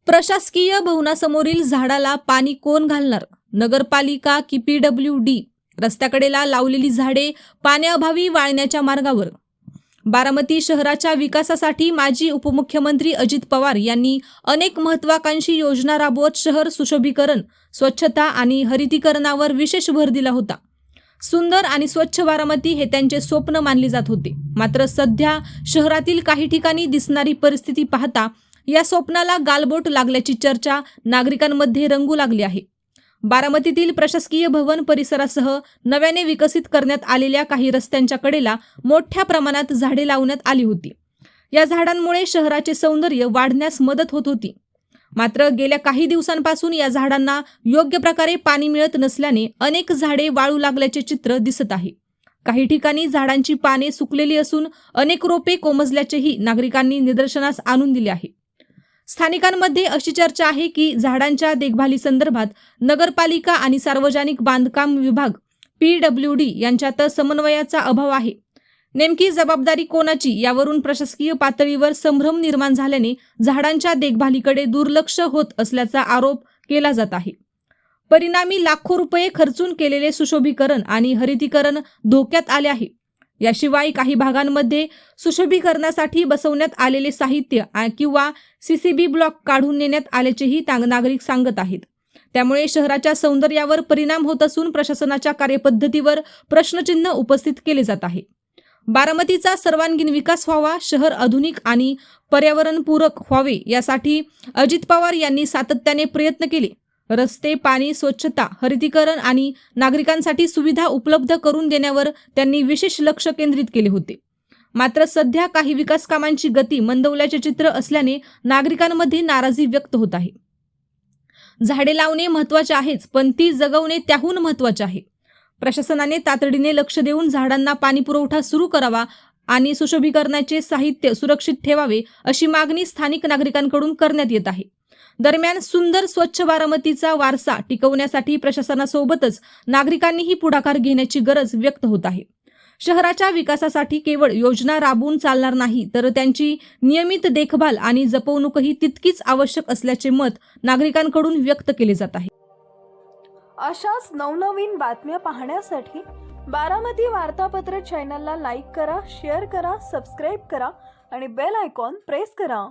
प्रशासकीय भवनासमोरील झाडाला पाणी कोण घालणार? नगरपालिका की PWD? रस्त्याकडेला लावलेली झाडे पाण्याअभावी वाळण्याच्या मार्गावर. बारामती शहराच्या विकासासाठी माजी उपमुख्यमंत्री अजित पवार यांनी अनेक महत्त्वाकांक्षी योजना राबवत शहर सुशोभीकरण, स्वच्छता आणि हरितीकरणावर विशेष भर दिला होता. सुंदर आणि स्वच्छ बारामती हे त्यांचे स्वप्न मानले जात होते. मात्र सध्या शहरातील काही ठिकाणी दिसणारी परिस्थिती पाहता या स्वप्नाला गालबोट लागल्याची चर्चा नागरिकांमध्ये रंगू लागली आहे. बारामतीतील प्रशासकीय भवन परिसरासह नव्याने विकसित करण्यात आलेल्या काही रस्त्यांच्या कडेला मोठ्या प्रमाणात झाडे लावण्यात आली होती. या झाडांमुळे शहराचे सौंदर्य वाढण्यास मदत होत होती. मात्र गेल्या काही दिवसांपासून या झाडांना योग्य प्रकारे पाणी मिळत नसल्याने अनेक झाडे वाळू लागल्याचे चित्र दिसत आहे. काही ठिकाणी झाडांची पाने सुकलेली असून अनेक रोपे कोमजल्याचेही नागरिकांनी निदर्शनास आणून दिले आहे. स्थानिकांमध्ये अशी चर्चा आहे की झाडांच्या देखभालीसंदर्भात नगरपालिका आणि सार्वजनिक बांधकाम विभाग PWD यांच्यात समन्वयाचा अभाव आहे. नेमकी जबाबदारी कोणाची यावरून प्रशासकीय पातळीवर संभ्रम निर्माण झाल्याने झाडांच्या देखभालीकडे दुर्लक्ष होत असल्याचा आरोप केला जात आहे. परिणामी लाखो रुपये खर्चून केलेले सुशोभीकरण आणि हरितीकरण धोक्यात आले आहे. याशिवाय काही भागांमध्ये सुशोभीकरणासाठी बसवण्यात आलेले साहित्य किंवा CCB ब्लॉक काढून नेण्यात आल्याचेही नागरिक सांगत आहेत. त्यामुळे शहराच्या सौंदर्यावर परिणाम होत असून प्रशासनाच्या कार्यपद्धतीवर प्रश्नचिन्ह उपस्थित केले जात आहे. बारामतीचा सर्वांगीण विकास व्हावा, शहर आधुनिक आणि पर्यावरणपूरक व्हावे यासाठी अजित पवार यांनी सातत्याने प्रयत्न केले. रस्ते, पाणी, स्वच्छता, हरितीकरण आणि नागरिकांसाठी सुविधा उपलब्ध करून देण्यावर त्यांनी विशेष लक्ष केंद्रित केले होते. मात्र सध्या काही विकास कामांची गती मंदवल्याचे चित्र असल्याने नागरिकांमध्ये नाराजी व्यक्त होत आहे. झाडे लावणे महत्त्वाचे आहेच, पण ती जगवणे त्याहून महत्त्वाचे आहे. प्रशासनाने तातडीने लक्ष देऊन झाडांना पाणी पुरवठा सुरू करावा आणि सुशोभीकरणाचे साहित्य सुरक्षित ठेवावे अशी मागणी स्थानिक नागरिकांकडून करण्यात येत आहे. दरम्यान सुंदर स्वच्छ बारामतीचा वारसा टिकवण्यासाठी प्रशासनासोबतच नागरिकांनीही पुढाकार घेण्याची गरज व्यक्त होत आहे. शहराच्या विकासासाठी केवळ योजना राबवून चालणार नाही, तर त्यांची नियमित देखभाल आणि जपवणूकही तितकीच आवश्यक असल्याचे मत नागरिकांकडून व्यक्त केले जात आहे. अशाच नवनवीन बातम्या पाहण्यासाठी बारामती वार्तापत्र चॅनलला लाईक करा, शेअर करा, सबस्क्राईब करा आणि बेल आयकॉन प्रेस करा.